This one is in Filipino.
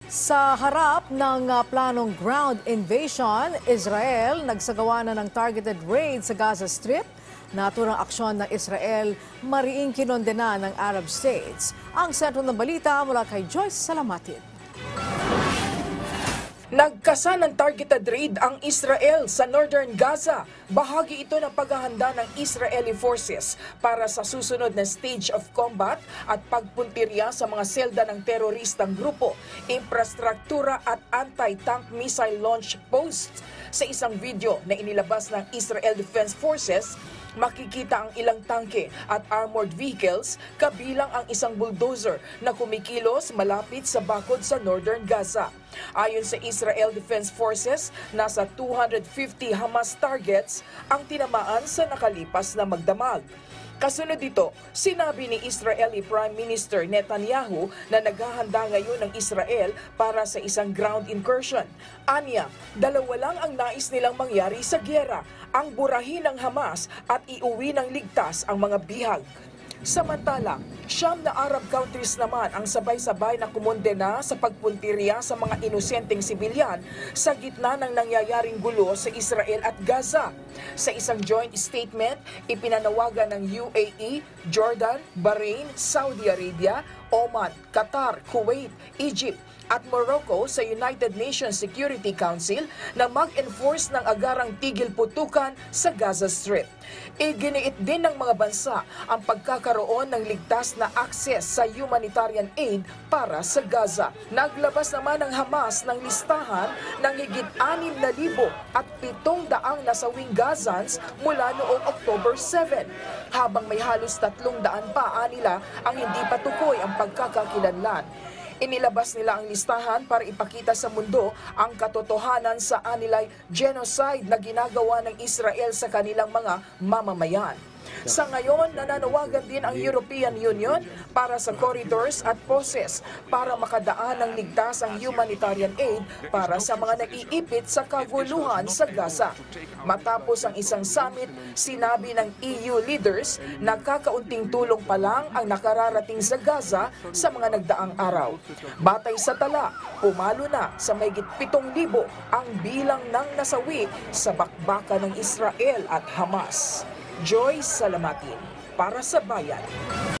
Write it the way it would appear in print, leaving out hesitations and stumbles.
Sa harap ng planong ground invasion, Israel nagsagawa na ng targeted raid sa Gaza Strip. Naturang aksyon ng Israel, mariing kinondena ng Arab states. Ang sentro ng balita mula kay Joyce Salamatin. Nagkasa ng targeted raid ang Israel sa northern Gaza. Bahagi ito ng paghahanda ng Israeli forces para sa susunod na stage of combat at pagpuntirya sa mga selda ng teroristang grupo, infrastruktura at anti-tank missile launch posts. Sa isang video na inilabas ng Israel Defense Forces, makikita ang ilang tangke at armored vehicles kabilang ang isang bulldozer na kumikilos malapit sa bakod sa northern Gaza. Ayon sa Israel Defense Forces, nasa 250 Hamas targets ang tinamaan sa nakalipas na magdamag. Kasunod dito, sinabi ni Israeli Prime Minister Netanyahu na naghahanda ngayon ng Israel para sa isang ground incursion. Anya, dalawa lang ang nais nilang mangyari sa gyera, ang burahin ng Hamas at iuwi ng ligtas ang mga bihag. Samantala, 9 na Arab countries naman ang sabay-sabay na kumondena sa pagpuntirya sa mga inosenteng sibilyan sa gitna ng nangyayaring gulo sa Israel at Gaza. Sa isang joint statement, ipinanawagan ng UAE, Jordan, Bahrain, Saudi Arabia, Oman, Qatar, Kuwait, Egypt at Morocco sa United Nations Security Council na mag-enforce ng agarang tigil putukan sa Gaza Strip. Iginiit din ng mga bansa ang pagkakaroon ng ligtas na access sa humanitarian aid para sa Gaza. Naglabas naman ang Hamas ng listahan ng higit 6,000 at 700 nasawing Gazans mula noong October 7, habang may halos 300 pa nila ang hindi pa tukoy ang pagkakakilanlan. Inilabas nila ang listahan para ipakita sa mundo ang katotohanan sa anilay genocide na ginagawa ng Israel sa kanilang mga mamamayan. Sa ngayon, nananawagan din ang European Union para sa corridors at poses para makadaan ng ligtas ang humanitarian aid para sa mga naiipit sa kaguluhan sa Gaza. Matapos ang isang summit, sinabi ng EU leaders na kakaunting tulong pa lang ang nakararating sa Gaza sa mga nagdaang araw. Batay sa tala, pumalo na sa mahigit 7,000 ang bilang ng nasawi sa bakbakan ng Israel at Hamas. Joyce Salamatin para sa Bayan.